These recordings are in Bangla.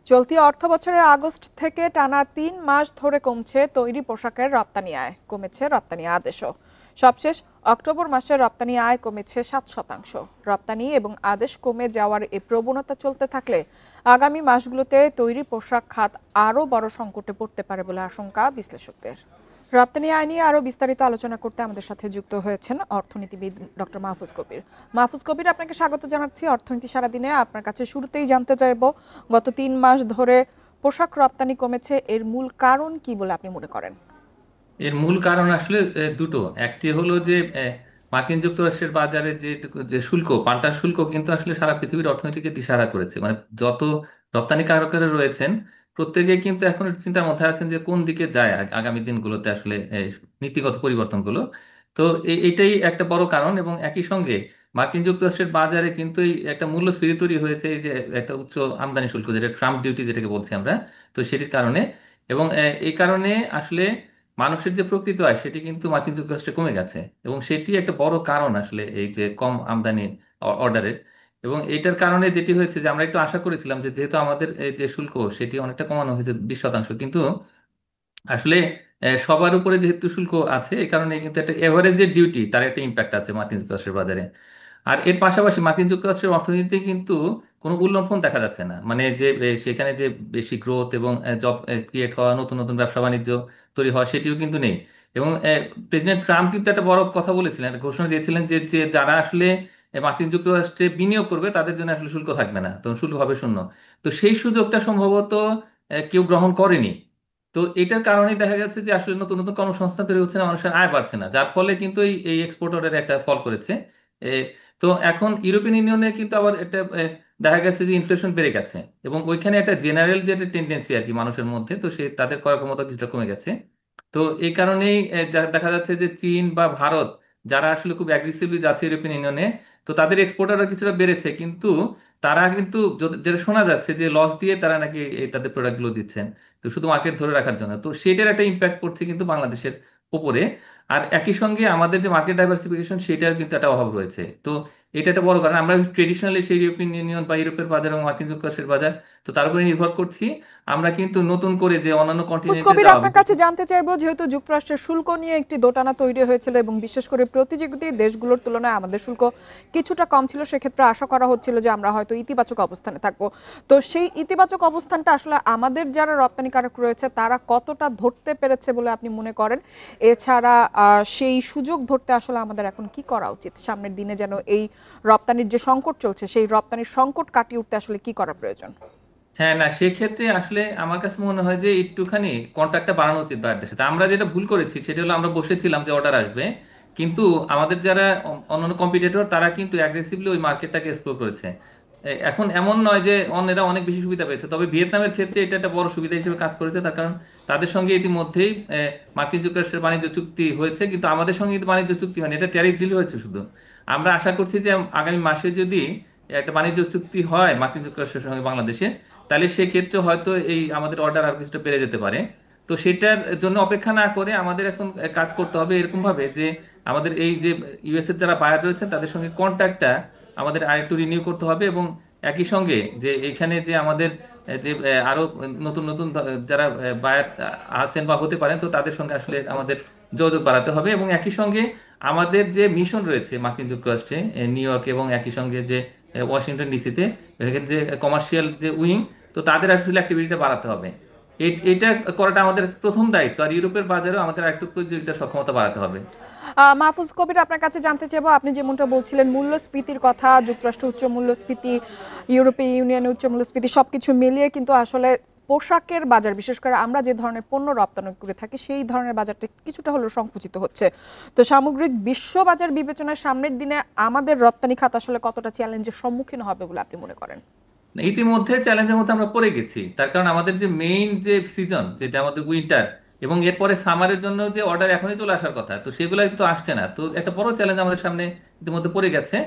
চলতি অর্থবছরের আগস্ট থেকে টানা ৩ মাস ধরে কমছে তৈরি পোশাকের রপ্তানি আয়, কমেছে রপ্তানি আদেশও। সবশেষ অক্টোবর মাসে রপ্তানি আয় কমেছে ৭%। রপ্তানি এবং আদেশ কমে যাওয়ার এই প্রবণতা চলতে থাকলে আগামী মাসগুলোতে তৈরি পোশাক খাত আরও বড় সংকটে পড়তে পারে বলে আশঙ্কা বিশ্লেষকদের। রপ্তানি আয় নিয়ে আরো বিস্তারিত আলোচনা করতে আমাদের সাথে যুক্ত হয়েছেন অর্থনীতিবিদ ডক্টর মাহফুজ কবির। মাহফুজ কবির, আপনাকে স্বাগত জানাচ্ছি অর্থনীতি সারাদিনে। আপনার কাছে শুরুতেই জানতে চাইব, গত ৩ মাস ধরে পোশাক রপ্তানি কমেছে, এর মূল কারণ কি বলে আপনি মনে করেন? এর মূল কারণ আসলে দুটো। একটি হলো যে মার্কিন যুক্তরাষ্ট্রের বাজারে যে যে শুল্ক, পাল্টা শুল্ক কিন্তু আসলে সারা পৃথিবীর অর্থনীতিকে দিশাহারা করেছে। মানে যত রপ্তানিকারকেরা রয়েছেন প্রত্যেকে কিন্তু এখন চিন্তার মধ্যে আছেন যে কোন দিকে যায় আগামী দিনগুলোতে আসলে নীতিগত পরিবর্তনগুলো। তো এটাই একটা বড় কারণ। এবং একই সঙ্গে মার্কিন যুক্তরাষ্ট্রের বাজারে কিন্তু এই একটা মূল্যস্ফীতি তৈরি হয়েছে, এই যে একটা উচ্চ আমদানি শুল্ক, যেটা ট্রাম্প ডিউটি যেটাকে বলছি আমরা। তো সেটির কারণে এবং এই কারণে আসলে মানুষের যে প্রকৃত আয় সেটি কিন্তু মার্কিন যুক্তরাষ্ট্রে কমে গেছে। এবং সেটি একটা বড় কারণ আসলে এই যে কম আমদানি অর্ডারের। এবং এইটার কারণে যেটি হয়েছে যে আমরা একটু আশা করেছিলাম যে যেহেতু আমাদের এই যে শুল্ক সেটি অনেকটা কমানো হয়েছে 20%, কিন্তু আসলে সবার উপরে যেহেতু শুল্ক আছে এই কারণে কিন্তু একটা এভারেজের ডিউটি, তার একটা ইম্প্যাক্ট আছে মার্কিন যুক্তরাষ্ট্রের বাজারে। আর এর পাশাপাশি মার্কিন যুক্তরাষ্ট্রের অর্থনীতিতে কিন্তু কোনো উল্লম্ফন দেখা যাচ্ছে না। মানে যে সেখানে যে বেশি গ্রোথ এবং জব ক্রিয়েট হওয়া, নতুন নতুন ব্যবসা বাণিজ্য তৈরি হওয়া সেটিও কিন্তু নেই। এবং প্রেসিডেন্ট ট্রাম্প কিন্তু একটা বড় কথা বলেছিলেন, একটা ঘোষণা দিয়েছিলেন যে যে যারা আসলে মার্কিন যুক্তরাষ্ট্রে বিনিয়োগ করবে তাদের জন্য আসলে শুল্ক থাকবে না, তখন শুল্ক হবে শূন্য। তো সেই সুযোগটা সম্ভবত কেউ গ্রহণ করেনি। তো এটার কারণেই দেখা গেছে যে আসলে নতুন নতুন কর্মসংস্থান তৈরি হচ্ছে না, মানুষের আয় বাড়ছে না, যার ফলে কিন্তু এই এই এক্সপোর্ট অর্ডারে একটা ফল করেছে। তো এখন ইউরোপিয়ান ইউনিয়নে কিন্তু আবার একটা দেখা গেছে যে ইনফ্লেশন বেড়ে গেছে। এবং ওইখানে একটা জেনারেল যে টেন্ডেন্সি আর কি মানুষের মধ্যে, তো সে তাদের ক্রয় ক্ষমতা কিছুটা কমে গেছে। তো এই কারণেই দেখা যাচ্ছে যে চীন বা ভারত, যারা আসলে খুব অ্যাগ্রেসিভলি যাচ্ছে ইউরোপিয়ান ইউনিয়নে, তো তাদের এক্সপোর্টাররা কিছুটা বেড়েছে, কিন্তু তারা কিন্তু যেটা শোনা যাচ্ছে যে লস দিয়ে তারা নাকি তাদের প্রোডাক্টগুলো দিচ্ছেন, তো শুধু মার্কেট ধরে রাখার জন্য। তো সেটার একটা ইম্প্যাক্ট পড়ছে কিন্তু বাংলাদেশের উপরে। আর একই সঙ্গে আমাদের যে মার্কেট ডাইভার্সিফিকেশন সেটার কিন্তু একটা অভাব রয়েছে। তো এটা একটা বড় কারণ, আমরা ট্রেডিশনালি সেই ইউরোপিয়ান ইউনিয়ন বা ইউরোপের বাজার এবং মার্কিন যুক্তরাষ্ট্রের বাজার, তো তার উপরে নির্ভর করছি। আমরা কিন্তু নতুন করে যে অন্যান্য ফুস কন্টিনেন্টে কবির, যাওয়া, আপনার কাছে জানতে চাইবো, যেহেতু যুক্তরাষ্ট্রের শুল্ক নিয়ে একটি দোটানা তৈরি হয়েছিল এবং বিশেষ করে প্রতিযোগী দেশগুলোর তুলনায় আমাদের শুল্ক কিছুটা কম ছিল, সেক্ষেত্রে আশা করা হচ্ছিল যে আমরা হয়তো ইতিবাচক অবস্থানে থাকবো। তো সেই ইতিবাচক অবস্থানটা আসলে আমাদের যারা রপ্তানিকারক রয়েছে তারা কতটা ধরতে পেরেছে বলে আপনি মনে করেন? এছাড়া সেই সুযোগ ধরতে আসলে আমাদের এখন কি করা উচিত? সামনের দিনে যেন এই রপ্তানির যে সংকট চলছে সেই রপ্তানির সংকট কাটিয়ে উঠতে আসলে কি করা প্রয়োজন? হ্যাঁ, না সেক্ষেত্রে আসলে আমার কাছে মনে হয় যে একটুখানি কন্ট্রাক্টটা বাড়ানো উচিত বাইরের সাথে। আমরা যেটা ভুল করেছি সেটা হলো আমরা বসেছিলাম যে অর্ডার আসবে, কিন্তু আমাদের যারা অন্যান্য কম্পিটিটর তারা কিন্তু অ্যাগ্রেসিভলি ওই মার্কেটটাকে এক্সপ্লোর করেছে। এখন এমন নয় যে অন্যেরা অনেক বেশি সুবিধা পেয়েছে, তবে ভিয়েতনামের ক্ষেত্রে এটা একটা বড় সুবিধা হিসেবে কাজ করেছে, তার কারণ তাদের সঙ্গে ইতিমধ্যেই মার্কিন যুক্তরাষ্ট্রের বাণিজ্য চুক্তি হয়েছে, কিন্তু আমাদের সঙ্গে কিন্তু বাণিজ্য চুক্তি হয়নি, এটা ট্যারিফ ডিল হয়েছে শুধু। আমরা আশা করছি যে আগামী মাসে যদি একটা বাণিজ্য চুক্তি হয় মার্কিন যুক্তরাষ্ট্রের সঙ্গে বাংলাদেশে, তাহলে সেক্ষেত্রে হয়তো এই আমাদের অর্ডার আর কিছুটা বেড়ে যেতে পারে। তো সেটার জন্য অপেক্ষা না করে আমাদের এখন কাজ করতে হবে এরকম ভাবে যে আমাদের এই যে ইউএস এর যারা বায়ার রয়েছেন তাদের সঙ্গে কন্ট্যাক্টটা আমাদের আরেকটু রিনিউ করতে হবে। এবং একই সঙ্গে যে এখানে যে আমাদের যে আরো নতুন নতুন যারা বায়ার আছেন বা হতে পারেন, তো তাদের সঙ্গে আসলে আমাদের যোগাযোগ বাড়াতে হবে। এবং একই সঙ্গে আমাদের যে মিশন রয়েছে মার্কিন যুক্তরাষ্ট্রে, নিউ ইয়র্ক এবং একই সঙ্গে যে ওয়াশিংটন ডিসিতে, এখানে যে কমার্শিয়াল যে উইং, তো তাদের আসলে অ্যাক্টিভিটিটা বাড়াতে হবে। এটা করাটা আমাদের প্রথম দায়িত্ব। আর ইউরোপের বাজারেও আমাদের একটু প্রতিযোগিতার সক্ষমতা বাড়াতে হবে। মাহফুজ কবির, আপনার কাছে জানতে চাইবো, আপনি যেমনটা বলছিলেন মূল্যস্ফীতির কথা, যুক্তরাষ্ট্র উচ্চ মূল্যস্ফীতি, ইউরোপীয় ইউনিয়নের উচ্চ মূল্যস্ফীতি সবকিছু মিলিয়ে কিন্তু আসলে পোশাকের বাজার, বিশেষ করে আমরা যে ধরনের পণ্য রপ্তানি করে থাকি সেই ধরনের বাজারটা কিছুটা হলেও সংকুচিত হচ্ছে। তো সামগ্রিক বিশ্ব বাজার বিবেচনায় সামনের দিনে আমাদের রপ্তানি খাত আসলে কতটা চ্যালেঞ্জের সম্মুখীন হবে বলে আপনি মনে করেন? ইতিমধ্যে চ্যালেঞ্জের মধ্যে আমরা পড়ে গেছি, তার কারণ আমাদের যে মেইন যে সিজন যেটা আমাদের উইন্টার, এবং এরপরে সামারের জন্য যে অর্ডার এখনই চলে আসার কথা, তো সেগুলো কিন্তু আসছে না। তো একটা বড় চ্যালেঞ্জ আমাদের সামনে ইতিমধ্যে পড়ে গেছে।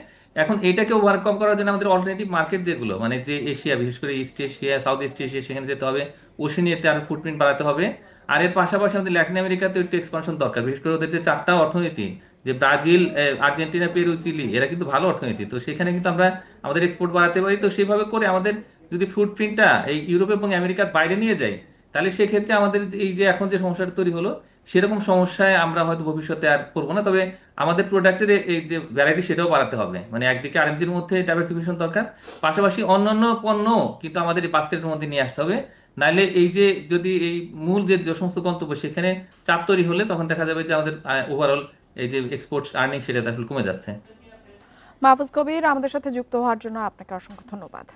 এখন এটাকে ওভারকাম করার জন্য আমাদের অল্টারনেটিভ মার্কেট যেগুলো, মানে যে এশিয়া, বিশেষ করে east Asia, south east Asia, সেখানে যেতে হবে। ওশেনিয়াতে আরো ফুটপ্রিন্ট বাড়াতে হবে। আর এর পাশাপাশি আমাদের ল্যাটিন আমেরিকাতে একটু এক্সপানশন দরকার, বিশেষ করে ওদের যে চারটা অর্থনীতি, যে ব্রাজিল, আর্জেন্টিনা, পেরু, চিলি, এরা কিন্তু ভালো অর্থনীতি। তো সেখানে কিন্তু আমরা আমাদের এক্সপোর্ট বাড়াতে পারি। তো সেভাবে করে আমাদের যদি ফুটপ্রিন্টটা এই ইউরোপ এবং আমেরিকার বাইরে নিয়ে যাই, তাহলে সেক্ষেত্রে আমাদের এই যে এখন যে সমস্যাটা তৈরি হলো, সেরকম সমস্যায় আমরা হয়তো ভবিষ্যতে আর পড়বো না। তবে আমাদের প্রোডাক্টের এই যে ভ্যারাইটি, সেটাও বাড়াতে হবে। মানে একদিকে আরএমজির মধ্যে ডাইভার্সিফিকেশন দরকার, পাশাপাশি অন্যান্য পণ্য কিন্তু আমাদের এই বাস্কেটের মধ্যে নিয়ে আসতে হবে। নাইলে এই যে যদি এই মূল যে যে সমস্ত গন্তব্য সেখানে চাপ তৈরি হলে, তখন দেখা যাবে যে আমাদের ওভারঅল এই যে এক্সপোর্ট আর্নিং সেটা আসলে কমে যাচ্ছে। মাহফুজ কবির, আমাদের সাথে যুক্ত হওয়ার জন্য আপনাকে অসংখ্য ধন্যবাদ।